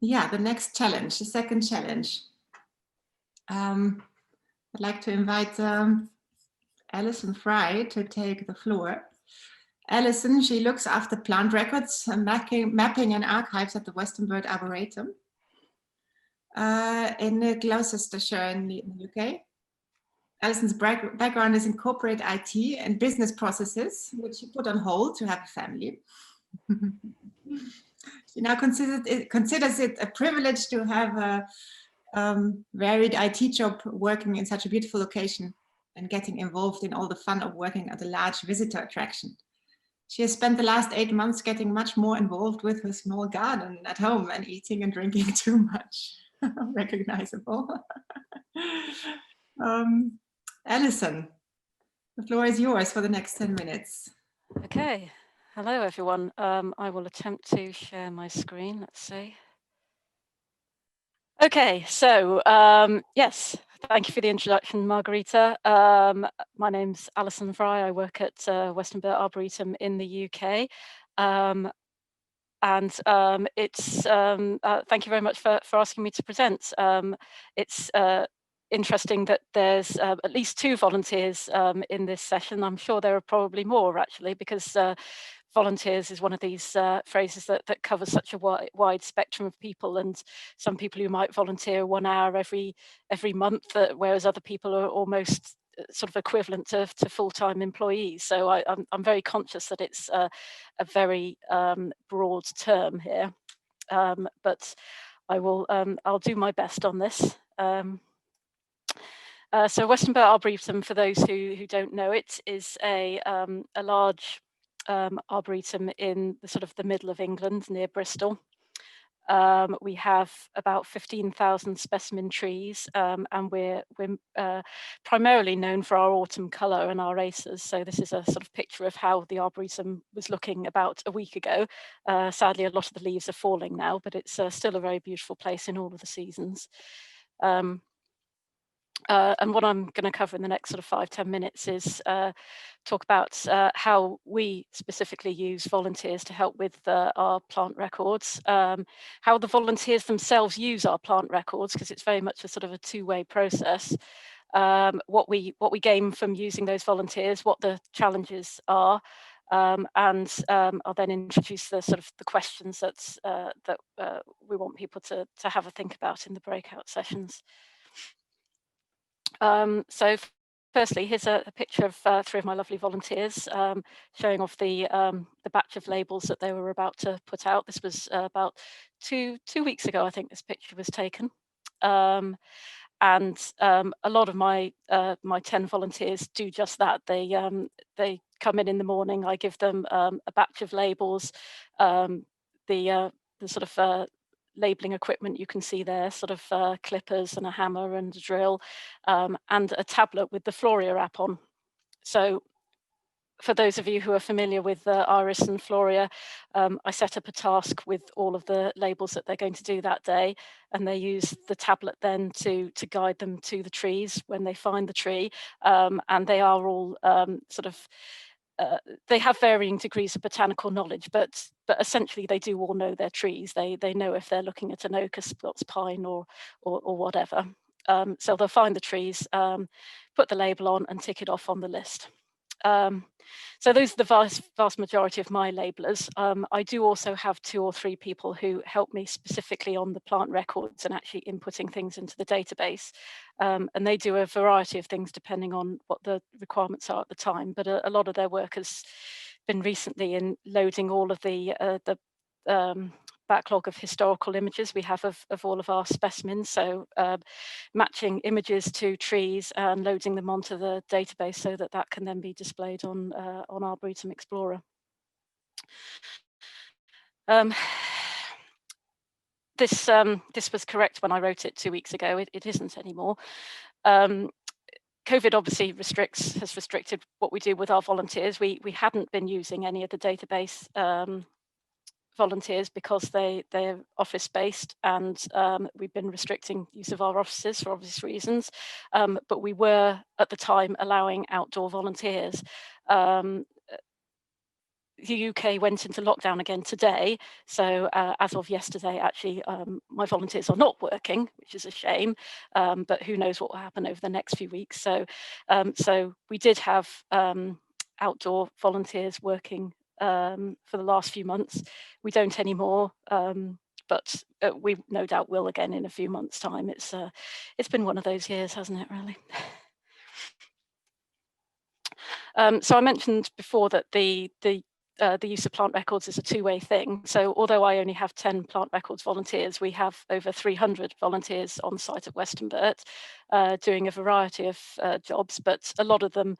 yeah, the next challenge, the second challenge. I'd like to invite Alison Frye to take the floor. Alison, she looks after plant records and mapping and archives at the Westonbirt Arboretum in Gloucestershire in the UK. Alison's background is in corporate IT and business processes, which she put on hold to have a family. She now considers it a privilege to have a varied IT job working in such a beautiful location and getting involved in all the fun of working at a large visitor attraction. She has spent the last 8 months getting much more involved with her small garden at home and eating and drinking too much. Recognizable. Alison, the floor is yours for the next 10 minutes. Okay. Hello, everyone. I will attempt to share my screen. Let's see. Okay, so yes, thank you for the introduction, Margherita. My name's Alison Vry. I work at Westonbirt Arboretum in the UK. It's thank you very much for asking me to present. It's interesting that there's at least 2 volunteers in this session. I'm sure there are probably more actually, because volunteers is one of these phrases that covers such a wide spectrum of people, and some people who might volunteer 1 hour every month, whereas other people are almost sort of equivalent to full-time employees. So I'm very conscious that it's a very broad term here, but I'll do my best on this. So Westonbirt Arboretum, for those who don't know it, is a large arboretum in the sort of the middle of England near Bristol. We have about 15,000 specimen trees, and we're primarily known for our autumn colour and our acers. So this is a sort of picture of how the arboretum was looking about a week ago. Sadly, a lot of the leaves are falling now, but it's still a very beautiful place in all of the seasons. And what I'm going to cover in the next sort of 5-10 minutes is talk about how we specifically use volunteers to help with our plant records, how the volunteers themselves use our plant records, because it's very much a sort of a 2-way process, what we gain from using those volunteers, what the challenges are, and I'll then introduce the sort of the questions that we want people to have a think about in the breakout sessions. So firstly, here's a picture of 3 of my lovely volunteers, showing off the batch of labels that they were about to put out. This was about two weeks ago, I think this picture was taken. And a lot of my 10 volunteers do just that. They come in the morning, I give them a batch of labels, the sort of labelling equipment you can see there, sort of clippers and a hammer and a drill, and a tablet with the Floria app on. So for those of you who are familiar with Iris and Floria, I set up a task with all of the labels that they're going to do that day, and they use the tablet then to guide them to the trees when they find the tree, and they are all sort of they have varying degrees of botanical knowledge, but essentially they do all know their trees. They know if they're looking at an oak, a Scots pine, or whatever. So they'll find the trees, put the label on, and tick it off on the list. So those are the vast majority of my labellers. I do also have 2 or 3 people who help me specifically on the plant records and actually inputting things into the database. And they do a variety of things depending on what the requirements are at the time. But a lot of their work has been recently in loading all of the backlog of historical images we have of all of our specimens, so matching images to trees and loading them onto the database so that can then be displayed on Arboretum Explorer. This was correct when I wrote it 2 weeks ago. It isn't anymore. COVID obviously has restricted what we do with our volunteers. We hadn't been using any of the database volunteers because they're office-based, and we've been restricting use of our offices for obvious reasons, but we were at the time allowing outdoor volunteers. the UK went into lockdown again today. So as of yesterday, actually, my volunteers are not working, which is a shame, but who knows what will happen over the next few weeks. So, so we did have outdoor volunteers working for the last few months. We don't anymore, but we no doubt will again in a few months' time. It's been one of those years, hasn't it, really? So I mentioned before that the use of plant records is a two-way thing. So although I only have 10 plant records volunteers, we have over 300 volunteers on site at Westonbirt doing a variety of jobs, but a lot of them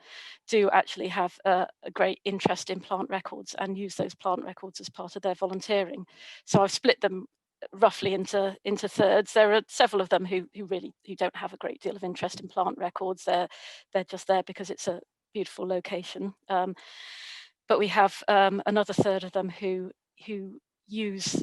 do actually have a great interest in plant records and use those plant records as part of their volunteering. So I've split them roughly into thirds. There are several of them who don't have a great deal of interest in plant records. They're just there because it's a beautiful location. But we have another third of them who use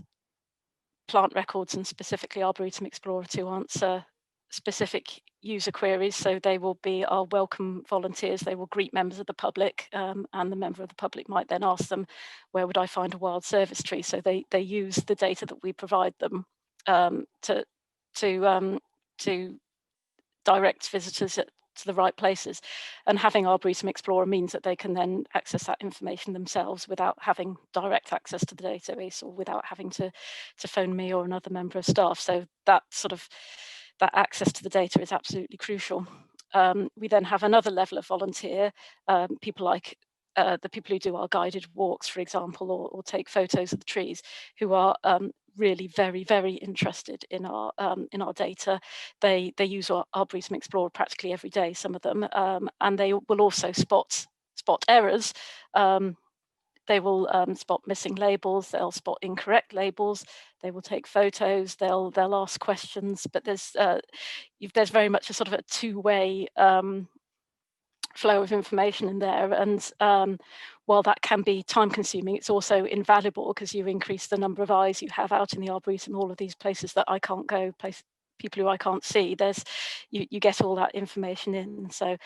plant records and specifically Arboretum Explorer to answer specific user queries. So they will be our welcome volunteers. They will greet members of the public, and the member of the public might then ask them, where would I find a wild service tree? So they use the data that we provide them to direct visitors to the right places. And having Arboretum Explorer means that they can then access that information themselves without having direct access to the database or without having to phone me or another member of staff. So that access to the data is absolutely crucial. We then have another level of volunteer, people like the people who do our guided walks, for example, or take photos of the trees, who are really very, very interested in our data. They use our Arboretum Explorer practically every day, some of them, and they will also spot errors. They will spot missing labels. They'll spot incorrect labels. They will take photos. They'll ask questions. But there's very much a sort of a two-way flow of information in there, and while that can be time consuming, it's also invaluable because you increase the number of eyes you have out in the Arboretum, all of these places that I can't go, people who I can't see. You get all that information in. So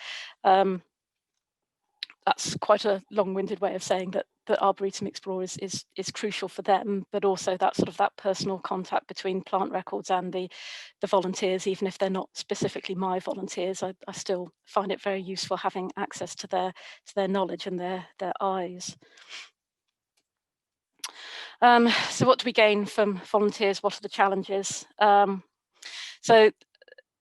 that's quite a long-winded way of saying that Arboretum Explorer is crucial for them, but also that sort of that personal contact between plant records and the volunteers, even if they're not specifically my volunteers. I still find it very useful having access to their knowledge and their eyes. So what do we gain from volunteers? What are the challenges? So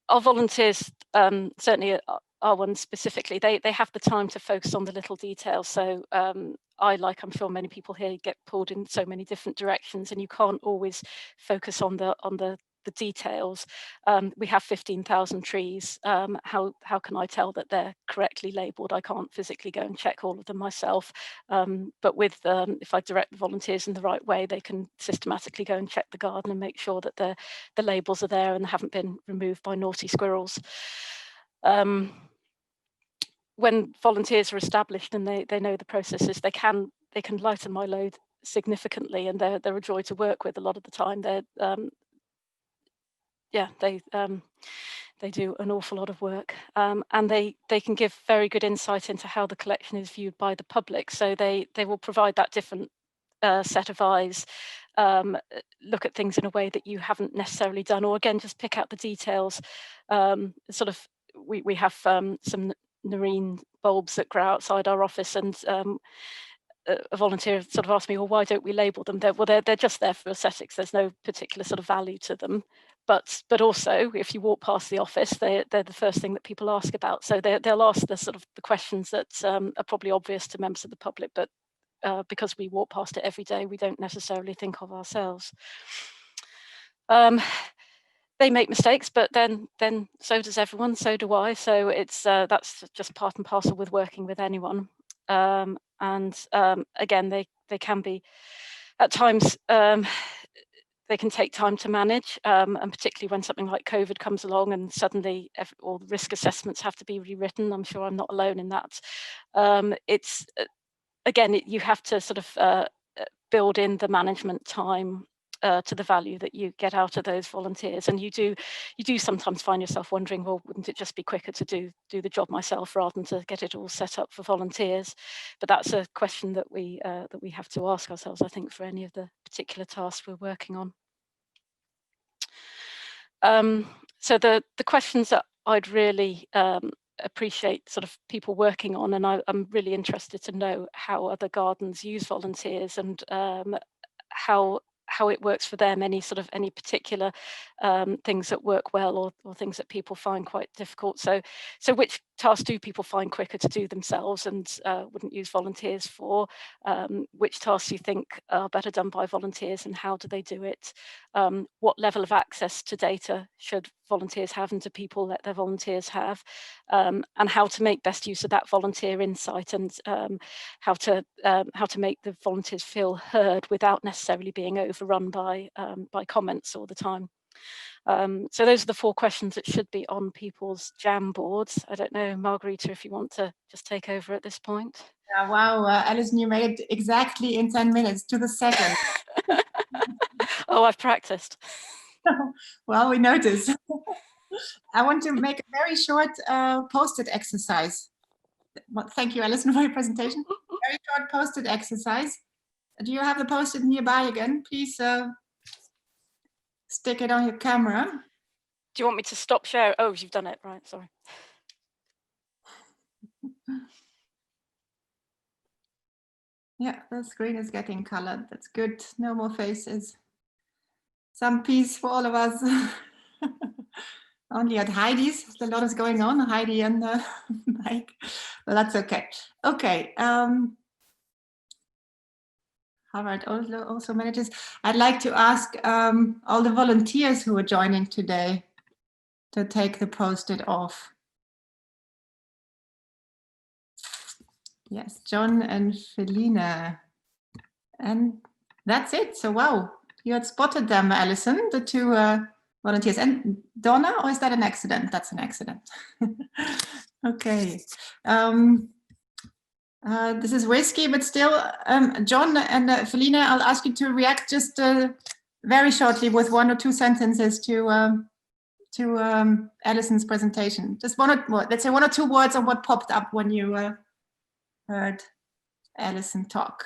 our volunteers, certainly our ones specifically, they have the time to focus on the little details. So I'm sure many people here, get pulled in so many different directions, and you can't always focus on the details. We have 15,000 trees. How can I tell that they're correctly labelled? I can't physically go and check all of them myself. But with if I direct the volunteers in the right way, they can systematically go and check the garden and make sure that the labels are there and haven't been removed by naughty squirrels. When volunteers are established and they know the processes, they can lighten my load significantly, and they're a joy to work with a lot of the time. They do an awful lot of work, and they can give very good insight into how the collection is viewed by the public. So they will provide that different set of eyes, look at things in a way that you haven't necessarily done, or again, just pick out the details. Sort of, we have some marine bulbs that grow outside our office, and a volunteer sort of asked me, well, why don't we label them? They're just there for aesthetics. There's no particular sort of value to them. But also, if you walk past the office, they're the first thing that people ask about. So they'll ask the sort of the questions that are probably obvious to members of the public, but because we walk past it every day, we don't necessarily think of ourselves. They make mistakes, but then so does everyone. So do I. So that's just part and parcel with working with anyone. And again, they can be at times. They can take time to manage, and particularly when something like COVID comes along and suddenly all the risk assessments have to be rewritten. I'm sure I'm not alone in that. Again, you have to sort of build in the management time to the value that you get out of those volunteers. And you do sometimes find yourself wondering, well, wouldn't it just be quicker to do the job myself rather than to get it all set up for volunteers? But that's a question that we have to ask ourselves, I think, for any of the particular tasks we're working on. So the questions that I'd really appreciate sort of people working on, and I'm really interested to know how other gardens use volunteers and how it works for them, any particular things that work well or things that people find quite difficult. So which tasks do people find quicker to do themselves and wouldn't use volunteers for? Which tasks you think are better done by volunteers and how do they do it? What level of access to data should volunteers have and do people let their volunteers have? And how to make best use of that volunteer insight and how to make the volunteers feel heard without necessarily being overrun by comments all the time. So those are the 4 questions that should be on people's Jam boards. I don't know, Margherita, if you want to just take over at this point. Yeah, wow, Alison, you made it exactly in 10 minutes to the second. Oh, I've practiced. Well, we noticed. I want to make a very short post-it exercise. Well, thank you, Alison, for your presentation. Very short post-it exercise. Do you have the post-it nearby again? Please stick it on your camera. Do you want me to stop share? Oh, you've done it, right, sorry. Yeah, the screen is getting colored. That's good. No more faces. Some peace for all of us. Only at Heidi's, a lot is going on. Heidi and Mike. Well, that's okay. Okay. Harvard also manages. I'd like to ask all the volunteers who are joining today to take the post-it off. Yes, John and Felina. And that's it. So, wow, you had spotted them, Alison, the 2 volunteers. And Donna, or is that an accident? That's an accident. Okay. This is risky, but still, John and Felina, I'll ask you to react just very shortly with 1 or 2 sentences to Alison's presentation. Just let's say 1 or 2 words on what popped up when you heard Alison talk.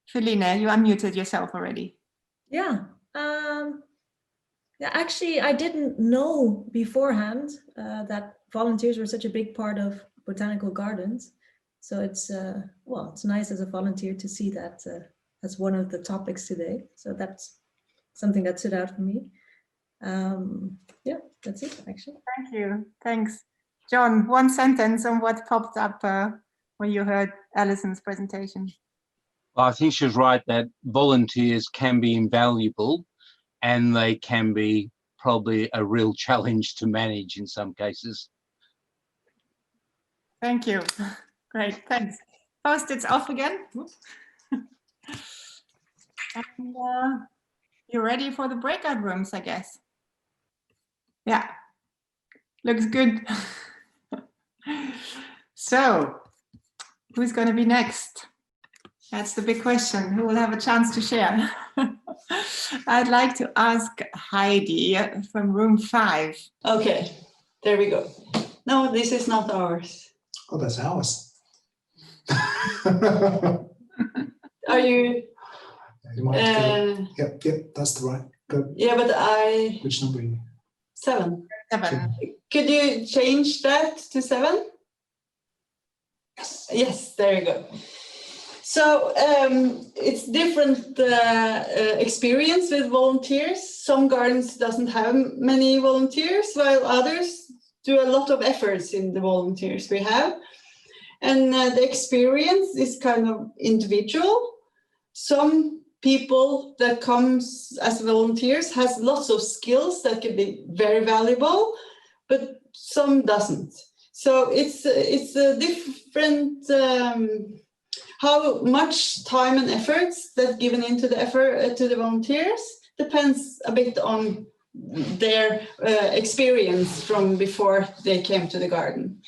Felina, you unmuted yourself already. Yeah. Yeah, actually, I didn't know beforehand that volunteers were such a big part of botanical gardens. So it's well, it's nice as a volunteer to see that as one of the topics today. So that's something that stood out for me. Yeah, that's it actually. Thank you. Thanks. John, 1 sentence on what popped up when you heard Alison's presentation. Well, I think she was right that volunteers can be invaluable and they can be probably a real challenge to manage in some cases. Thank you. Great, thanks. Post-its off again. And you're ready for the breakout rooms, I guess. Yeah, looks good. So, who's going to be next? That's the big question. Who will have a chance to share? I'd like to ask Heidi from room 5. Okay, there we go. No, this is not ours. Oh, that's ours. Are you? You might yep, that's the right. Good. Yeah, but Which number are you? 7. 7. Could you change that to 7? Yes. Yes, there you go. So it's different experience with volunteers. Some gardens doesn't have many volunteers, while others do a lot of efforts in the volunteers we have. And the experience is kind of individual. Some people that comes as volunteers has lots of skills that can be very valuable, but some doesn't. So it's a different how much time and efforts that given into the effort to the volunteers depends a bit on their experience from before they came to the garden.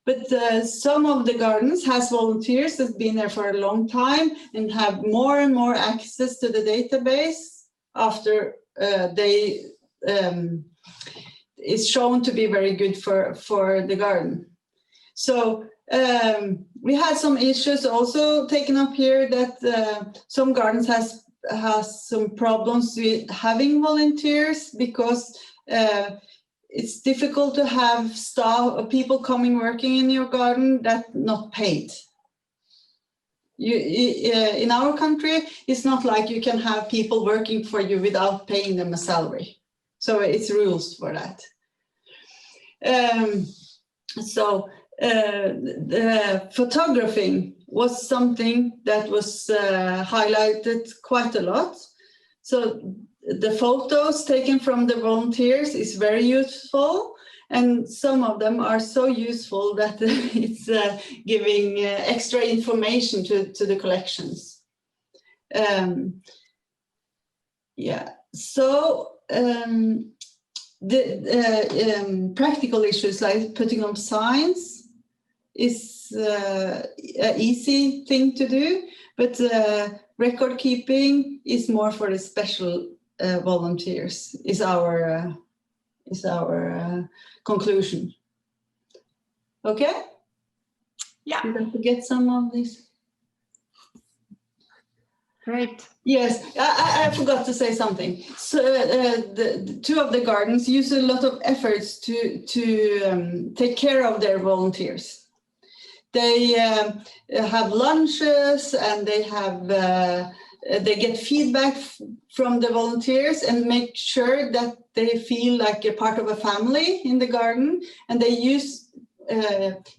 But some of the gardens has volunteers that's been there for a long time and have more and more access to the database after they is shown to be very good for the garden. So we had some issues also taken up here that some gardens has some problems with having volunteers because it's difficult to have staff or people coming working in your garden that not paid. In our country, it's not like you can have people working for you without paying them a salary. So it's rules for that. The photographing was something that was highlighted quite a lot. So the photos taken from the volunteers is very useful, and some of them are so useful that it's giving extra information to the collections. The practical issues like putting up signs is an easy thing to do, but record keeping is more for the special volunteers, is our conclusion. Okay? Yeah. Did I forget some of this? Great. Yes, I forgot to say something. So the two of the gardens use a lot of efforts to take care of their volunteers. They have lunches and they have they get feedback from the volunteers and make sure that they feel like a part of a family in the garden, and they use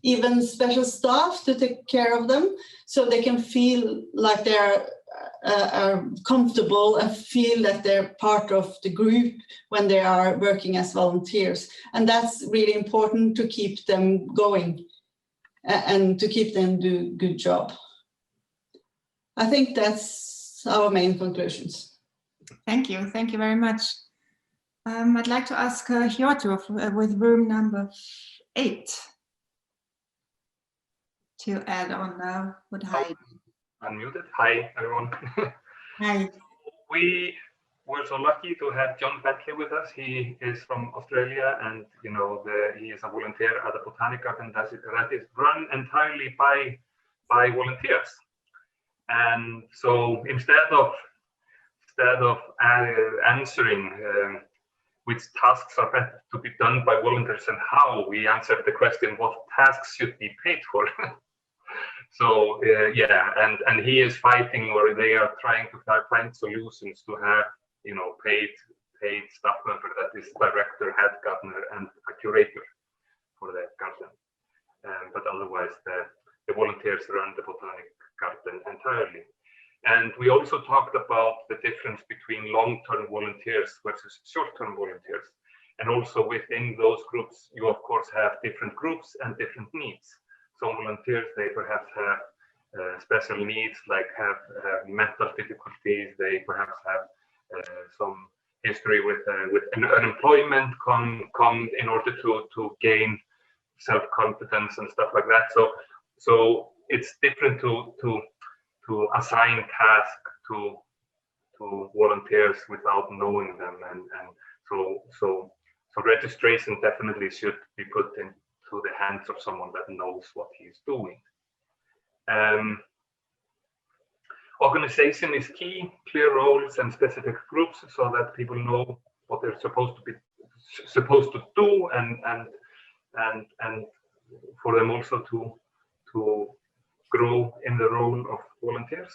even special staff to take care of them so they can feel like they are comfortable and feel that they're part of the group when they are working as volunteers. And that's really important to keep them going and to keep them do a good job. I think that's our main conclusions. Thank you. Thank you very much. I'd like to ask Hjortur with room number 8 to add on what Heidi. Unmuted. Hi, everyone. Hi. We were so lucky to have John Bentley with us. He is from Australia, and he is a volunteer at the Botanic Garden that is run entirely by volunteers. And so instead of answering which tasks are better to be done by volunteers and how, we answered the question, what tasks should be paid for? So and he is fighting, or they are trying to find solutions to have paid staff member that is director, head gardener, and a curator for the garden. But otherwise, the volunteers run the Botanic Garden entirely. And we also talked about the difference between long-term volunteers versus short-term volunteers. And also within those groups, you of course have different groups and different needs. Some volunteers, they perhaps have special needs, like have mental difficulties. They perhaps have some history with unemployment, come in order to gain self-confidence and stuff like that. So it's different to assign tasks to volunteers without knowing them, and so registration definitely should be put into the hands of someone that knows what he's doing. Organization is key, clear roles and specific groups so that people know what they're supposed to do, and for them also to grow in the role of volunteers.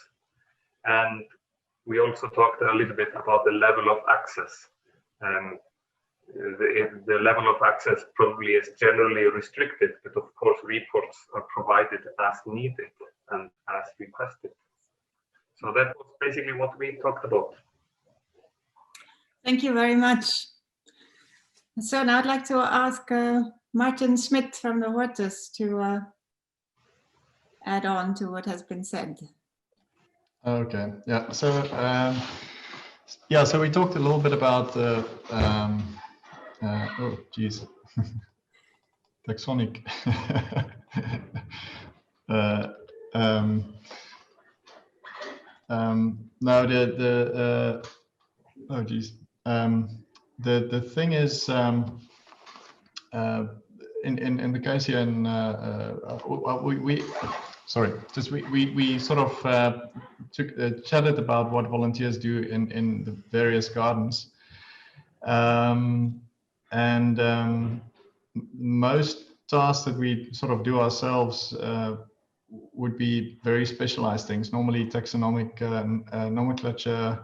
And we also talked a little bit about the level of access. The level of access probably is generally restricted, but of course reports are provided as needed and as requested. So that was basically what we talked about. Thank you very much. So now I'd like to ask Martin Schmidt from the Hortus to add on to what has been said. Okay, yeah. So so we talked a little bit about oh geez, taxonic. Now Oh, geez. The thing is, in the case here, we sort of chatted about what volunteers do in the various gardens, most tasks that we sort of do ourselves would be very specialized things, normally taxonomic nomenclature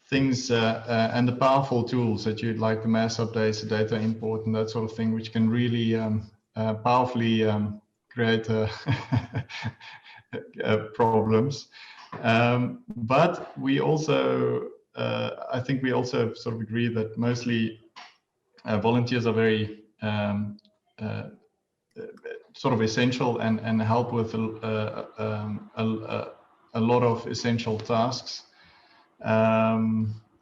things, and the powerful tools that you'd like, the mass updates, the data import, and that sort of thing, which can really powerfully create problems. But we also, I think we also sort of agree that mostly volunteers are very sort of essential and help with a lot of essential tasks.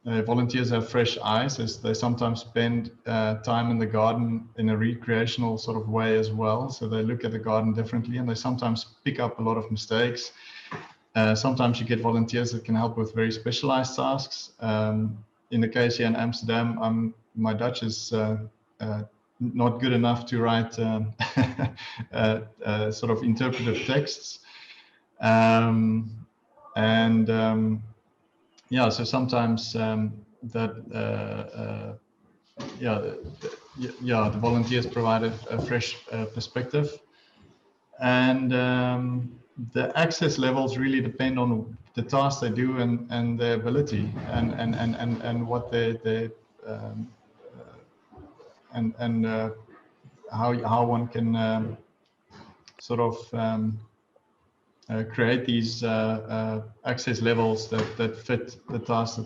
Volunteers have fresh eyes, as they sometimes spend time in the garden in a recreational sort of way as well. So they look at the garden differently, and they sometimes pick up a lot of mistakes. Sometimes you get volunteers that can help with very specialized tasks. In the case here in Amsterdam, my Dutch is not good enough to write sort of interpretive texts. Yeah, so sometimes the volunteers provide a fresh perspective, and the access levels really depend on the tasks they do and their ability and what they how one can sort of create these access levels that fit the tasks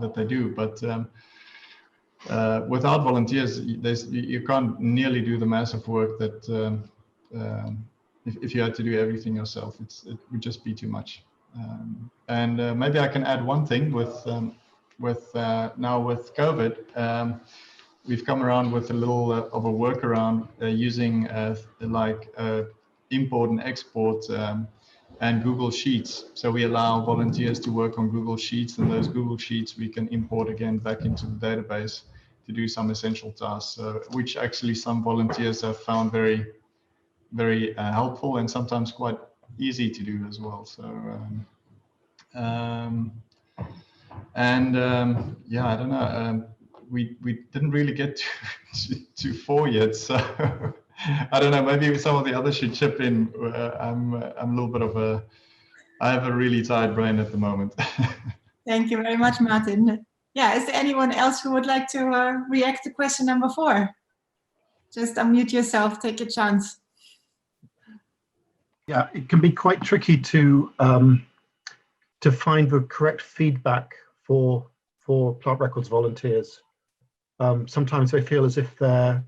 that they do. But without volunteers, you can't nearly do the massive work that if you had to do everything yourself, it would just be too much. Maybe I can add one thing now with COVID. We've come around with a little of a workaround using like import and export and Google Sheets. So we allow volunteers to work on Google Sheets, and those Google Sheets we can import again back into the database to do some essential tasks, which actually some volunteers have found very, very helpful and sometimes quite easy to do as well. So, yeah, I don't know. We didn't really get to 4 yet, so I don't know. Maybe some of the others should chip in. I'm a little bit of I have a really tired brain at the moment. Thank you very much, Martin. Yeah, is there anyone else who would like to react to question number 4? Just unmute yourself, take a chance. Yeah, it can be quite tricky to find the correct feedback for plant records volunteers. Sometimes they feel as if their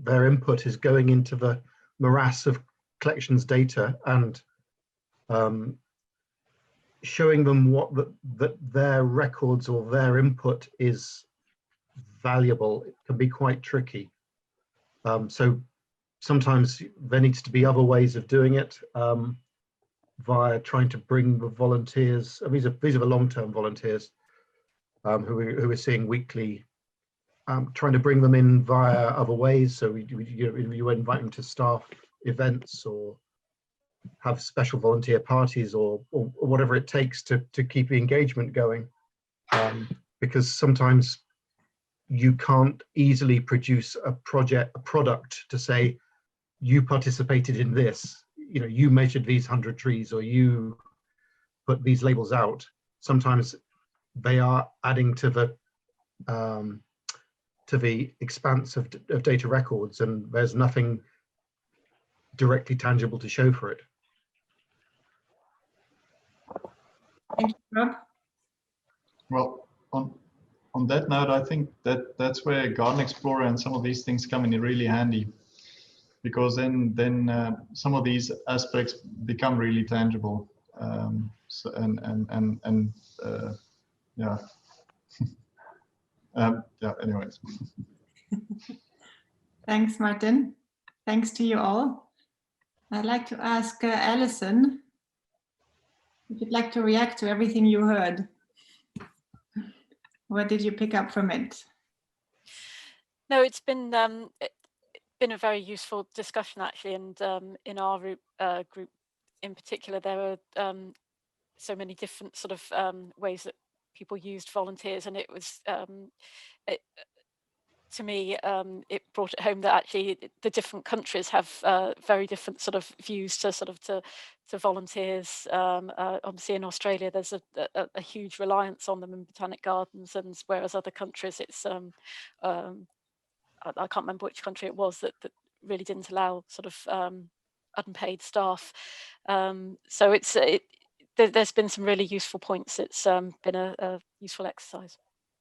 input is going into the morass of collections data, and showing them what their records or their input is valuable. It can be quite tricky. So sometimes there needs to be other ways of doing it, via trying to bring the volunteers. These are the long-term volunteers who we're seeing weekly. Trying to bring them in via other ways. So you invite them to staff events or have special volunteer parties or whatever it takes to keep the engagement going. Because sometimes you can't easily produce a product to say, you participated in this, you measured these 100 trees, or you put these labels out. Sometimes they are adding to the expanse of data records, and there's nothing directly tangible to show for it. Thank you, Rob. Well, on that note, I think that's where Garden Explorer and some of these things come in really handy, because then some of these aspects become really tangible. So yeah. Yeah, anyways. Thanks, Martin. Thanks to you all. I'd like to ask Alison if you'd like to react to everything you heard. What did you pick up from it? No, it's been a very useful discussion actually, and in our group in particular, there are so many different sort of ways that people used volunteers, and it was to me, it brought it home that actually the different countries have very different sort of views to volunteers. Obviously, in Australia, there's a huge reliance on them in botanic gardens, and whereas other countries, it's I can't remember which country it was that really didn't allow sort of unpaid staff. So there's been some really useful points. It's been a useful exercise.